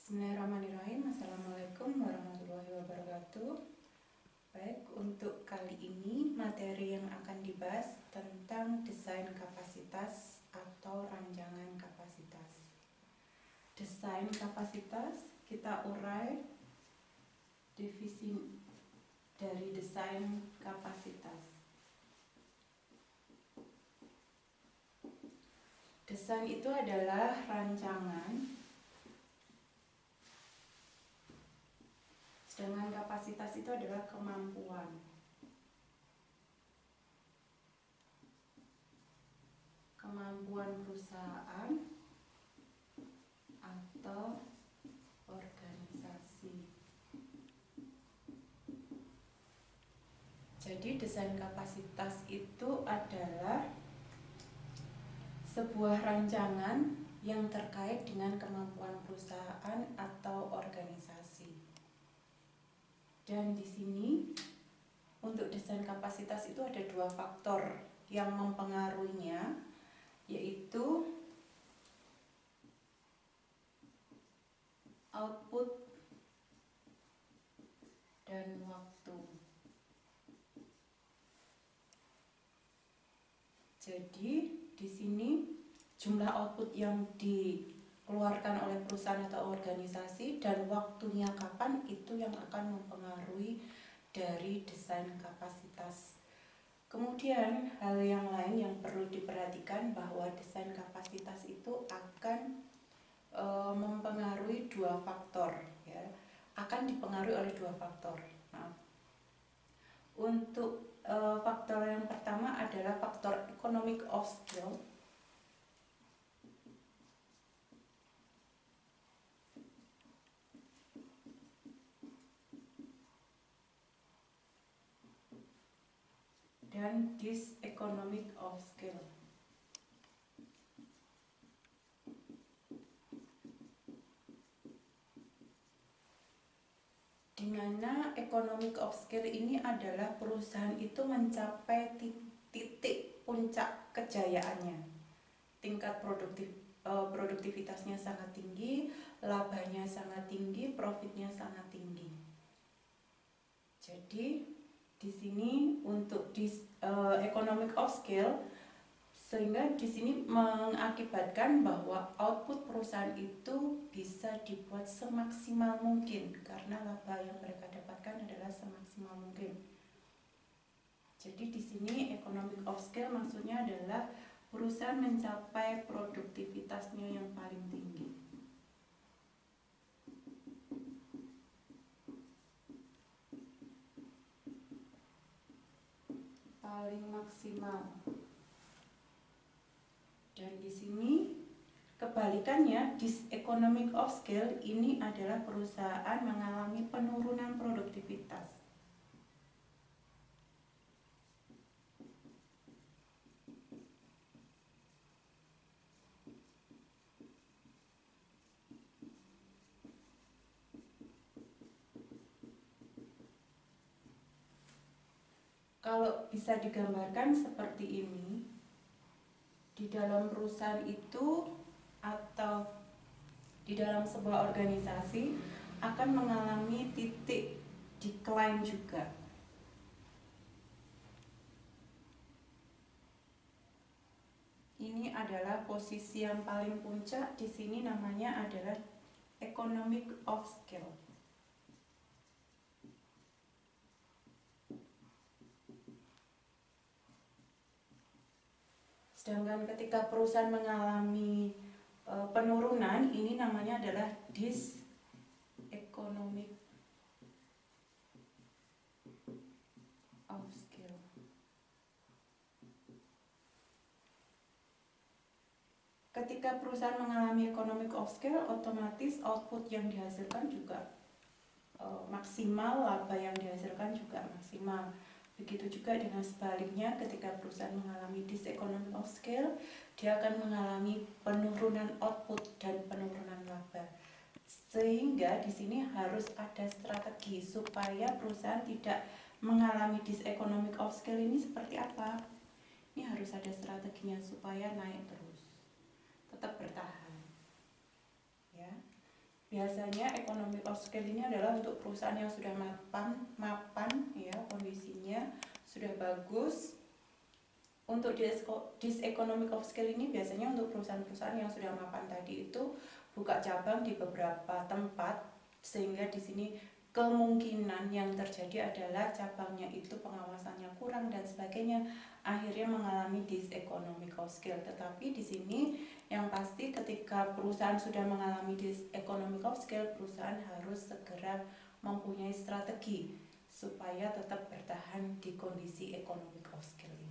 Bismillahirrahmanirrahim. Assalamualaikum warahmatullahi wabarakatuh. Baik, untuk kali ini materi yang akan dibahas tentang desain kapasitas atau rancangan kapasitas. Desain kapasitas kita urai divisi dari desain kapasitas. Desain itu adalah rancangan, sedangkan kapasitas itu adalah kemampuan. Kemampuan perusahaan atau organisasi. Jadi desain kapasitas itu adalah sebuah rancangan yang terkait dengan kemampuan perusahaan atau organisasi. Dan di sini untuk desain kapasitas itu ada dua faktor yang mempengaruhinya, yaitu output dan waktu. Jadi di sini jumlah output yang dikeluarkan oleh perusahaan atau organisasi dan waktunya kapan itu yang akan mempengaruhi dari desain kapasitas. Kemudian hal yang lain yang perlu diperhatikan bahwa desain kapasitas itu akan mempengaruhi dua faktor, ya. Akan dipengaruhi oleh dua faktor. Untuk faktor yang pertama adalah faktor economic of skill. Dan diseconomic of skill. Di mana economic of skill ini adalah perusahaan itu mencapai titik puncak kejayaannya. Tingkat produktivitasnya sangat tinggi, labanya sangat tinggi, profitnya sangat tinggi. Jadi di sini untuk economic of skill, sehingga di sini mengakibatkan bahwa output perusahaan itu bisa dibuat semaksimal mungkin karena laba yang mereka dapatkan adalah semaksimal mungkin. Jadi di sini economic of skill maksudnya adalah perusahaan mencapai produktivitasnya yang paling tinggi. Paling maksimal. Dan di sini kebalikannya, diseconomic of skill ini adalah perusahaan mengalami penurunan produktivitas. Kalau bisa digambarkan seperti ini, di dalam perusahaan itu atau di dalam sebuah organisasi akan mengalami titik decline juga. Ini adalah posisi yang paling puncak, di sini namanya adalah economic of skill. Sedangkan ketika perusahaan mengalami penurunan, ini namanya adalah diseconomic of skill. Ketika perusahaan mengalami economic of skill, otomatis output yang dihasilkan juga maksimal, laba yang dihasilkan juga maksimal. Begitu juga dengan sebaliknya, ketika perusahaan mengalami diseconomic of skill, dia akan mengalami penurunan output dan penurunan laba. Sehingga di sini harus ada strategi supaya perusahaan tidak mengalami diseconomic of skill. Ini seperti apa? Ini harus ada strateginya supaya naik terus, tetap bertahan. Ya. Biasanya economic of scale ini adalah untuk perusahaan yang sudah mapan ya, kondisinya sudah bagus. Untuk this economic of scale ini biasanya untuk perusahaan-perusahaan yang sudah mapan tadi itu buka cabang di beberapa tempat, sehingga di sini kemungkinan yang terjadi adalah cabangnya itu pengawasannya kurang dan sebagainya, akhirnya mengalami this economic of scale. Tetapi di sini yang pasti ketika perusahaan sudah mengalami this economic of scale, perusahaan harus segera mempunyai strategi supaya tetap bertahan di kondisi economic of scale ini.